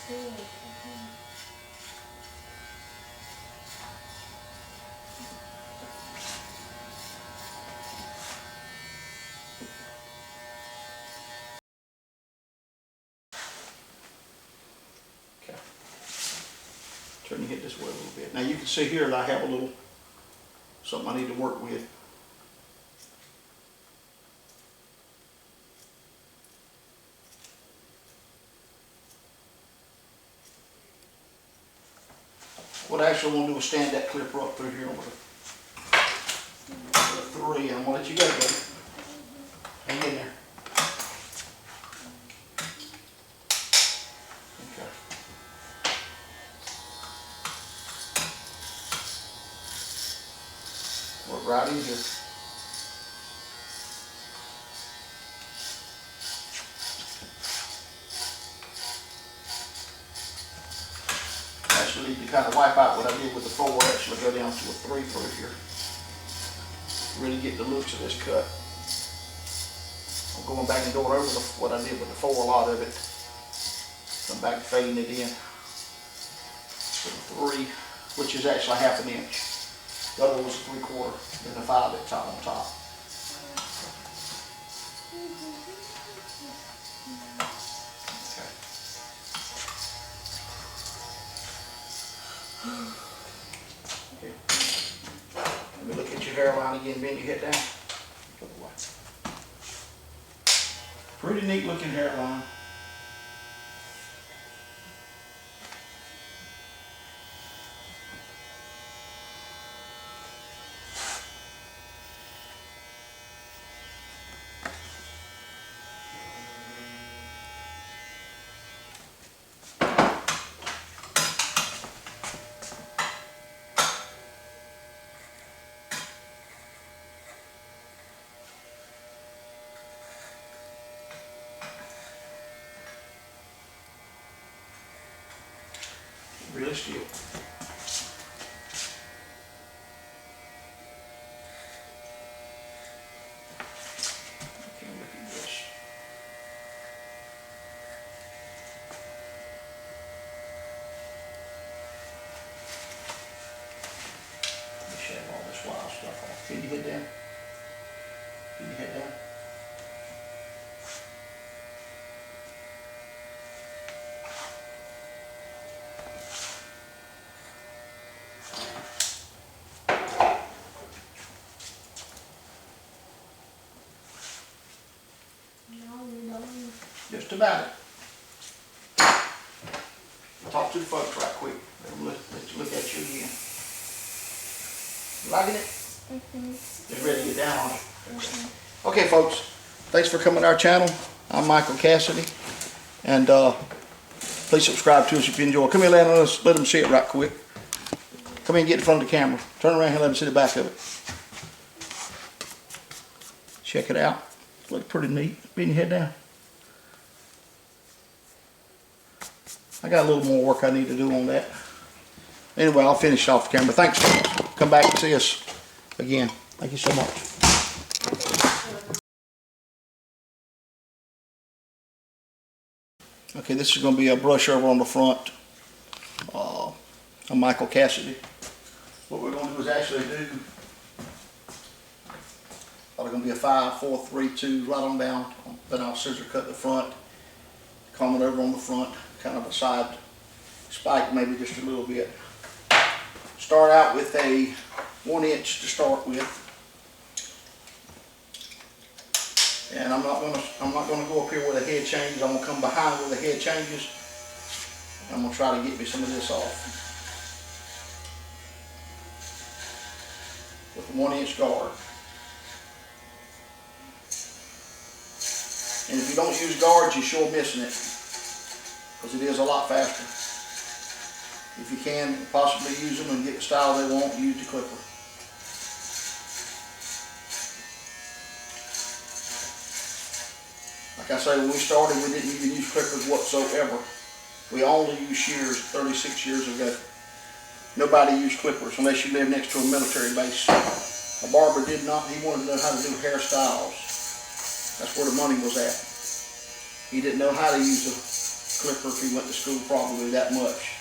Okay. Turn your head this way a little bit. Now you can see here that I have a little something I need to work with. What I actually want to do is stand that clipper up through here with a 3. I'm going to let you go, baby. Hang in there. Okay. Work right in here. Actually need to kind of wipe out what I did with the 4, actually go down to a 3 through here. Really get the looks of this cut. I'm going back and going over what I did with the 4, a lot of it. Come back and fading it in. So the 3, which is actually ½ an inch. The other was a 3/4, then the 5 at top on top. Okay. Let me look at your hairline again, bend your head down. Pretty neat looking hairline. Really still. Okay, look at this. Let me shave all this wild stuff off. Bend your head down. Bend your head down. Just about it. Talk to the folks right quick. Let them let you look at you again. You liking it? Just ready to get down on it. Okay, folks. Thanks for coming to our channel. I'm Michael Cassidy. And please subscribe to us if you enjoy. Come here, let them see it right quick. Come in and get in front of the camera. Turn around here and let them see the back of it. Check it out. It looks pretty neat. Bend your head down. I got a little more work I need to do on that. Anyway, I'll finish off the camera. Thanks. Come back and see us again. Thank you so much. Okay, this is going to be a brush over on the front. I'm Michael Cassidy. What we're going to do is actually do, probably going to be a 5, 4, 3, 2, right on down. Then I'll scissor cut the front, comb it over on the front. Kind of a side spike, maybe just a little bit. Start out with a 1 inch to start with, and I'm not gonna go up here where the head changes. I'm gonna come behind where the head changes. I'm gonna try to get me some of this off with a 1 inch guard. And if you don't use guards, you're sure missing it, because it is a lot faster. If you can possibly use them and get the style they want, use the clipper. Like I say, when we started, we didn't even use clippers whatsoever. We only used shears 36 years ago. Nobody used clippers unless you lived next to a military base. A barber did not, he wanted to know how to do hairstyles. That's where the money was at. He didn't know how to use clipper if he went to school, probably that much.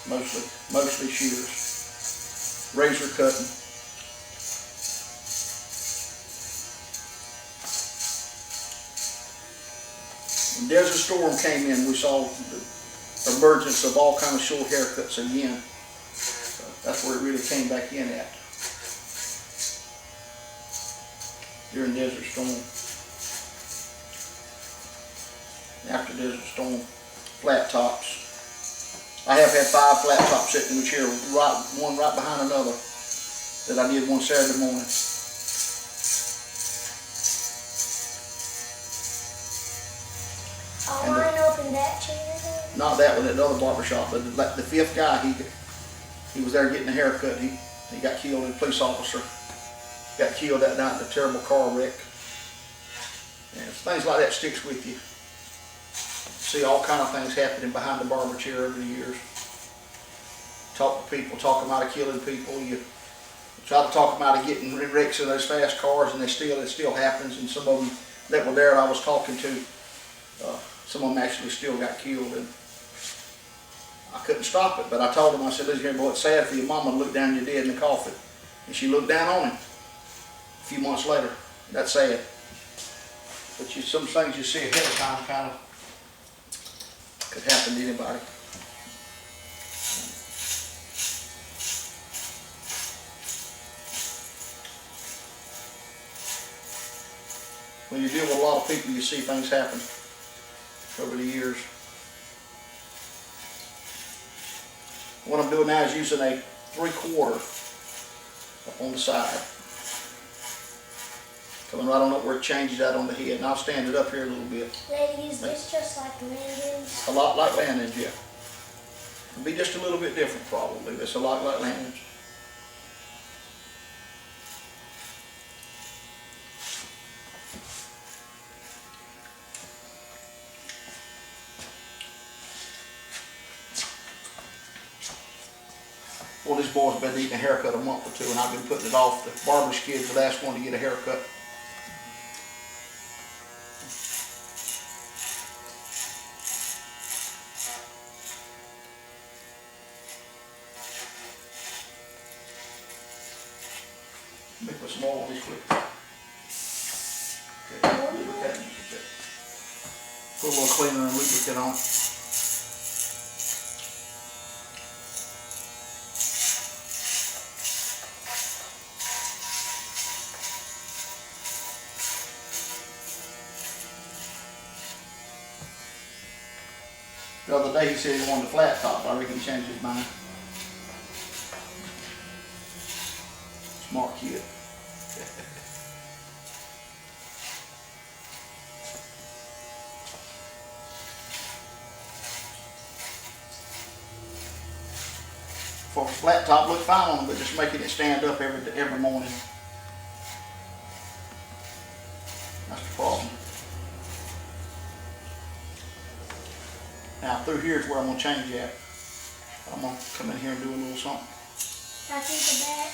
Mostly shears. Razor cutting. When Desert Storm came in, we saw the emergence of all kind of short haircuts again. So that's where it really came back in at. During Desert Storm. After Desert Storm, flat tops. I have had 5 flat tops sitting in the chair, one right behind another, that I did one Saturday morning. I'll line up in that chair then? Not that one, at the other barber shop, but the 5th guy, he was there getting a haircut. He got killed, a police officer. Got killed that night in a terrible car wreck. And things like that sticks with you. See all kind of things happening behind the barber chair over the years. Talk to people, talk them out of killing people. You try to talk them out of getting wrecks in those fast cars, and it still happens. And some of them that were there and I was talking to, some of them actually still got killed. And I couldn't stop it, but I told them, I said, listen here, boy, it's sad for your mama to look down your dead in the coffin. And she looked down on him a few months later. That's sad. But some things you see ahead of time kind of could happen to anybody. When you deal with a lot of people, you see things happen over the years. What I'm doing now is using a 3/4 up on the side. Coming right on up where it changes out on the head. And I'll stand it up here a little bit. Lady, is this just like Landon's? A lot like Landon's, yeah. It'll be just a little bit different probably. It's a lot like Landon's. Well, this boy's been eating a haircut a month or 2, and I've been putting it off. The barber's kid's the last one to get a haircut. Let me put some oil on this quick. Okay, lubricant. Put a little cleaner and lubricant on it. The other day he said he wanted a flat top, but I reckon he changed his mind. Smart kid. For a flat top, look fine on him, but just making it stand up every morning. That's the problem. Now through here is where I'm going to change at. I'm going to come in here and do a little something. I think the back.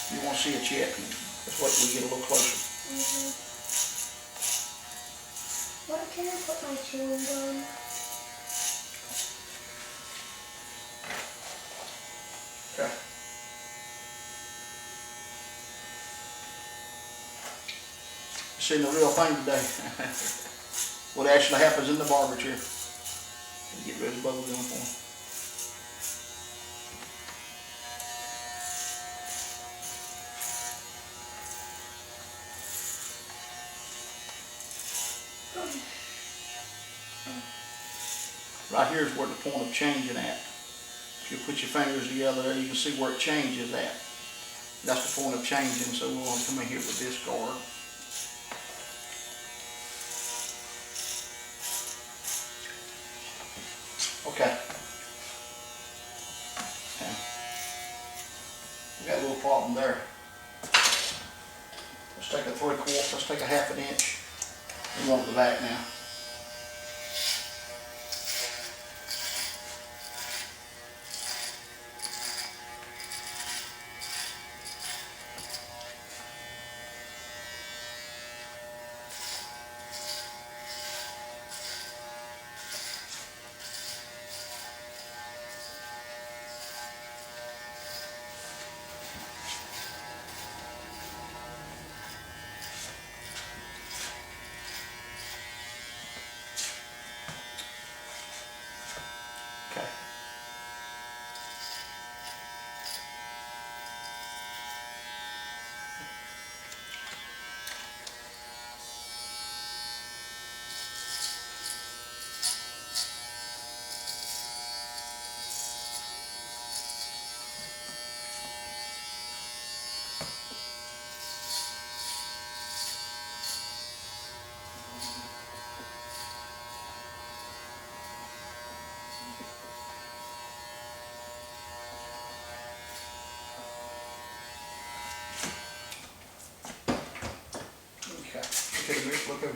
You want to see it yet? Let's wait till we get a little closer. What can I put my chewing gum? Okay. Seen the real thing today. What actually happens in the barber chair. Get rid of bubble gum for him. Right here is where the point of changing at. If you put your fingers together there, you can see where it changes at. That's the point of changing, so we're going to come in here with this guard. Okay. We got a little problem there. Let's take a 3/4, let's take a 1/2 inch. We want the back now.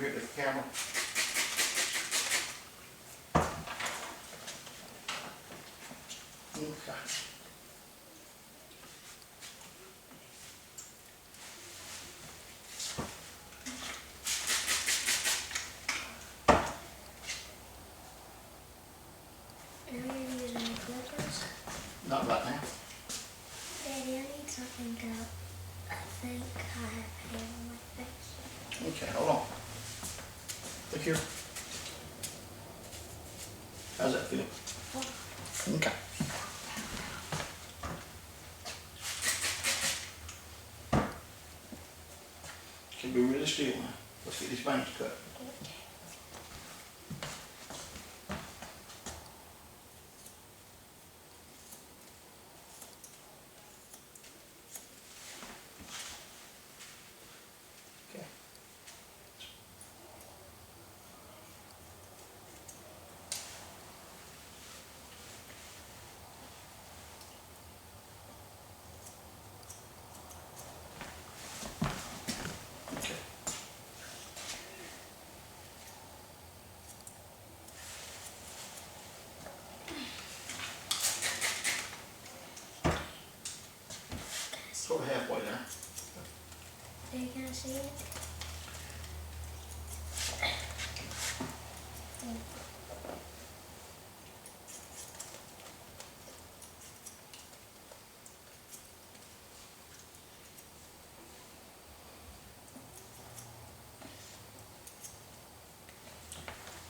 here at the camera. Okay. Are you using any clippers? Not right now. Daddy, I need something to, I think I have hair on my face. Okay, hold on. Look here. How's that feel? Oh, Okay. Can be really still now. Let's get these bangs cut. okay. Okay. Okay. Sort of halfway there. Are you gonna see it?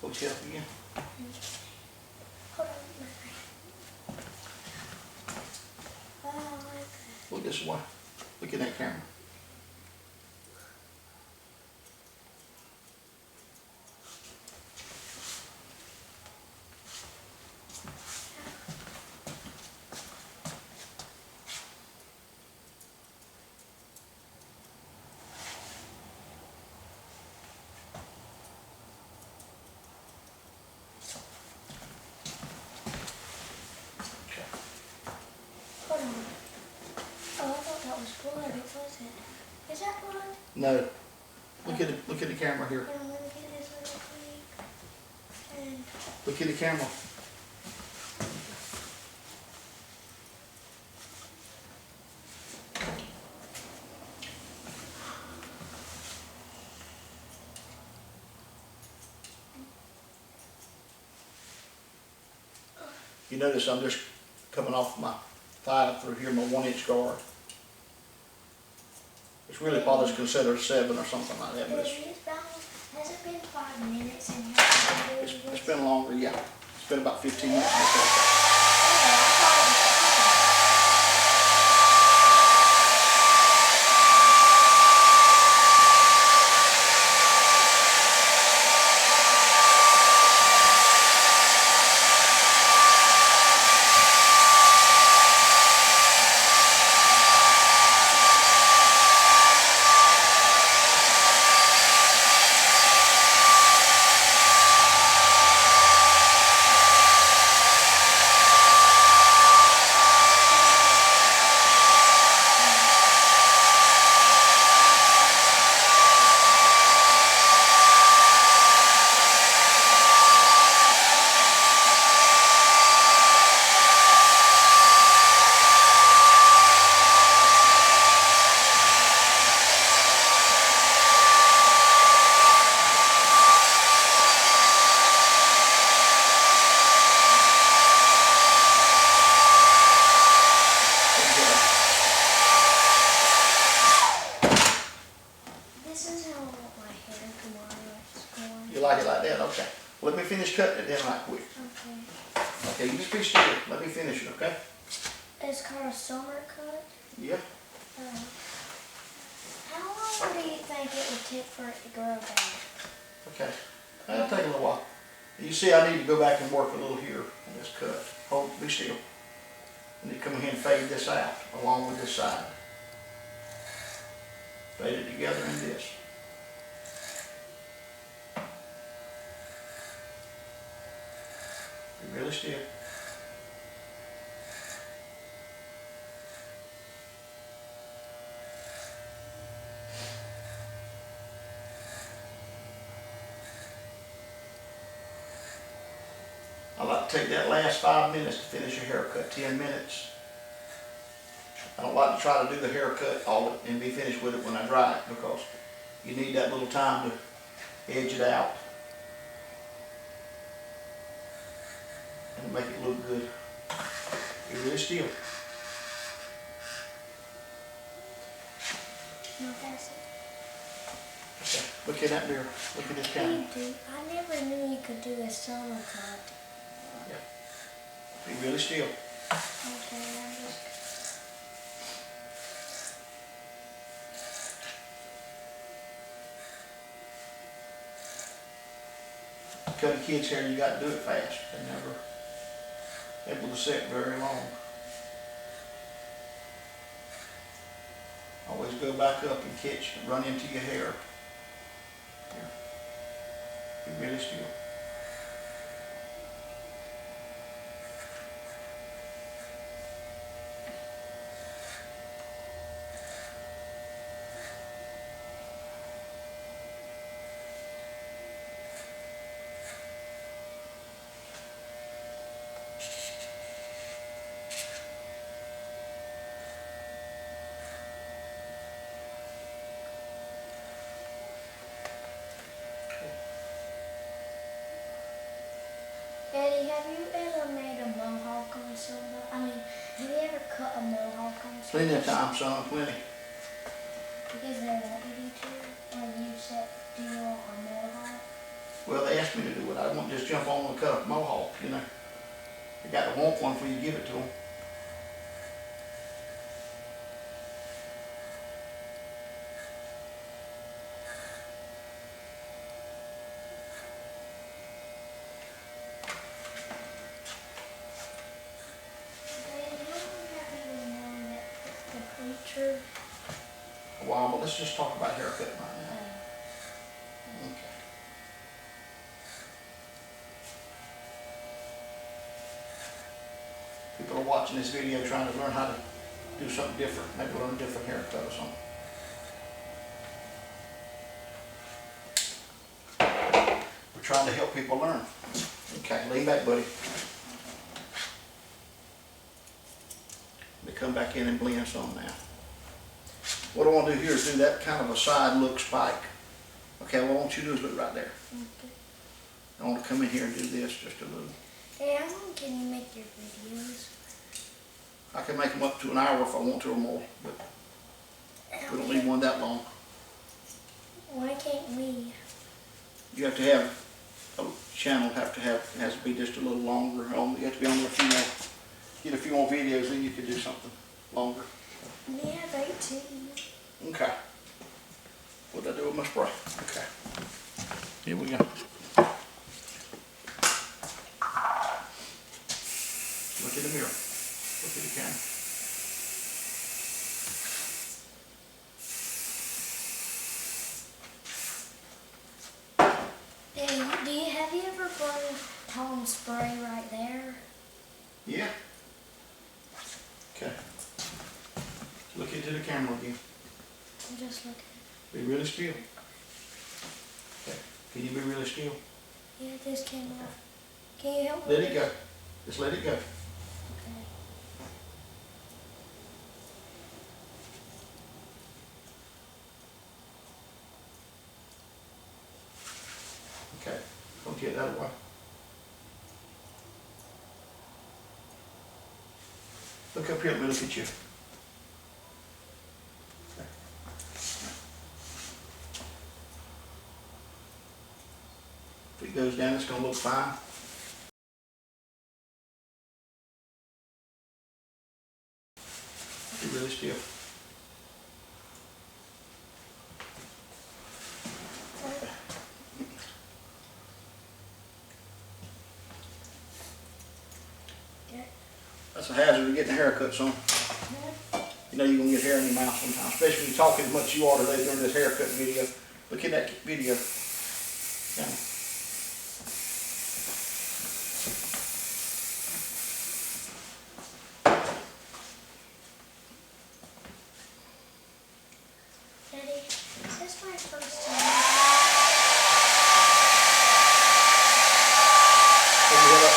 Hold your up again. Hold on, my face. Oh, I like that. Look this way. Look at that camera. Okay. Hold on. Oh, I thought that was blood. It wasn't. Is that blood? No. Look at the camera here. Hold on, let me get this really quick. And Look at the camera. You notice I'm just coming off my thigh through here, my 1-inch guard. It's really probably considered 7 or something like that, but has it been 5 minutes and you have to do it's this? been longer, yeah. It's been about 15 minutes. Oh, I thought it was This is how I want my hair tomorrow at school. You like it like that? Okay. Let me finish cutting it then right quick. Okay. Okay, you just be still. Let me finish it, okay? It's called a summer cut. Yeah. How long do you think it would take for it to grow back? Okay. That'll take a little while. You see, I need to go back and work a little here on this cut. Hold, be still. I need to come in here and fade this out along with this side. Fade it together in this. Be really still. I like to take that last 5 minutes to finish a haircut, 10 minutes. I don't like to try to do the haircut all and be finished with it when I dry it, because you need that little time to edge it out and make it look good. Be really still. No, that's it. Okay. Look at that mirror. Look at this camera. I never knew you could do a summer cut. Yeah. Be really still. Okay, I'm just... Cutting kids' hair, you got to do it fast. They're never able to sit very long. Always go back up and catch and run into your hair. Here. Be really still. Eddie, have you ever made a mohawk on somebody? I mean, have you ever cut a mohawk on somebody? Plenty of time, son, plenty. Because they want you to, or you said, do you want a mohawk? Well, they asked me to do it. I won't just jump on and cut a mohawk, you know. You got to want one before you give it to them. Daddy, how long have you known that the preacher? A while, but let's just talk about haircut right now. Okay. People are watching this video trying to learn how to do something different, maybe learn a different haircut or something. We're trying to help people learn. Okay, lean back, buddy. Let me come back in and blend some now. What I want to do here is do that kind of a side look spike. Okay, what I want you to do is look right there. Okay. I want to come in here and do this just a little. Hey, how long can you make your videos? I can make them up to an hour if I want to or more, but we don't need one that long. Why can't we? You have to have, a channel has to be just a little longer. You have to be on there get a few more videos, then you could do something longer. We have 18. Okay. What did I do with my spray? Okay. Here we go. Look in the mirror. Look at the camera. Hey, have you ever burned home spray right there? Yeah. Okay. Look into the camera again. I'm just looking. Be really still. Okay. Can you be really still? Yeah, this came off. Can you help me? Let it go. Just let it go. Okay. Okay. Don't get that away. Look up here, let me look at you. Okay. If it goes down, it's going to look fine. Be really still. That's a hazard of getting a haircut, son. You know you're going to get hair in your mouth sometimes, especially when you talk as much as you are today during this haircut video. Look at that video. Yeah. Daddy, is this my first time? Hold your head up.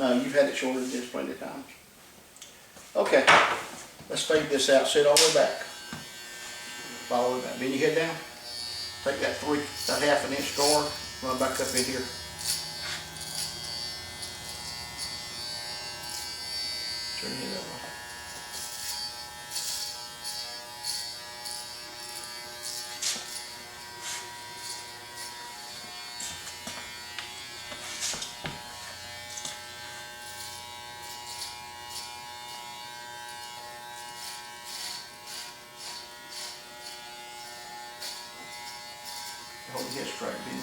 No, you've had it shorter than this plenty of times. Okay, let's fade this out, sit all the way back. All the way back. Bend your head down. Take that half an inch scar, run back up in here. Turn your head over. Hold your head straight, Ben.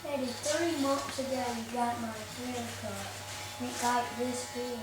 Daddy, 3 months ago you got my hair cut. And it got this big.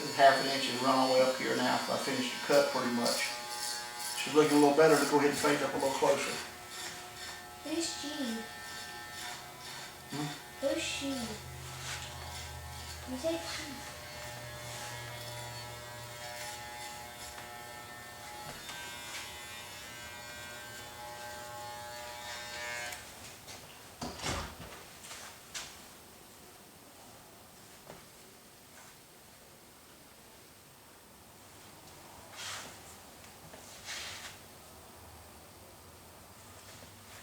This half an inch and run all the way up here now. I finished the cut pretty much. She's looking a little better. To go ahead and fade up a little closer. Who's she? Who's she? You said she.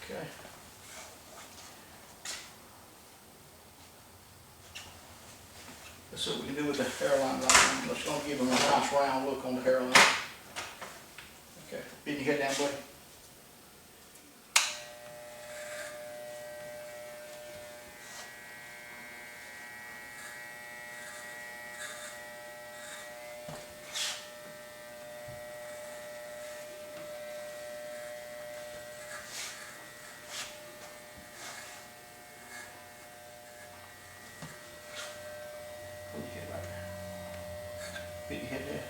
Okay. Let's see what we can do with the hairline right now. Let's gonna give them a nice round look on the hairline. Okay, bend your head down, buddy. Put your head right there. Bend your head there.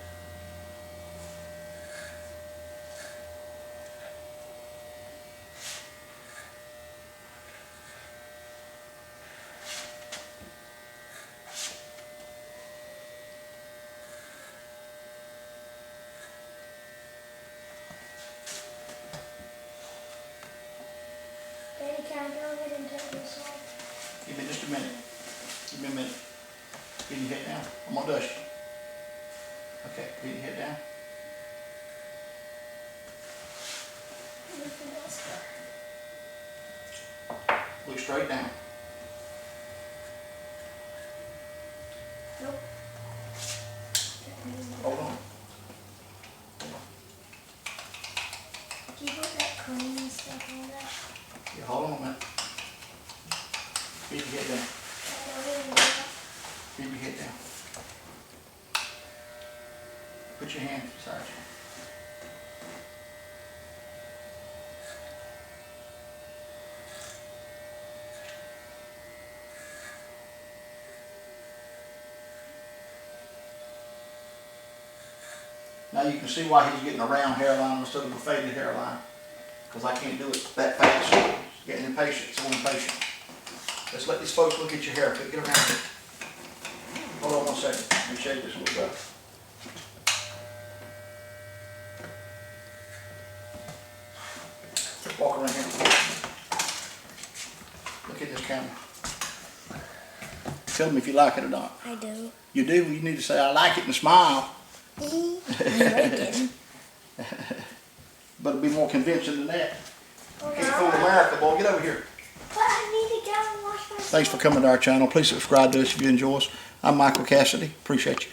Daddy, can I go ahead and take this off? Give me just a minute. Give me a minute. Bend your head down. I'm gonna dust you. Okay, bend your head down. Look straight down. Nope. Hold on. Can you put that cream and stuff on that? Yeah, hold on a minute. Bend your head down. Bend your head down. Put your hands beside you. Now you can see why he's getting a round hairline instead of a faded hairline. Because I can't do it that fast. He's getting impatient, so impatient. Let's let these folks look at your haircut. Get around here. Hold on 1 second. Let me shake this a little bit. Walk around here. Look at this camera. Tell me if you like it or not. I do. You do? You need to say, I like it and smile. Bacon. But it'll be more convincing than that. Oh, Can't fool America, boy. Get over here. But I need to go and wash my Thanks for coming to our channel. Please subscribe to us if you enjoy us. I'm Michael Cassidy. Appreciate you.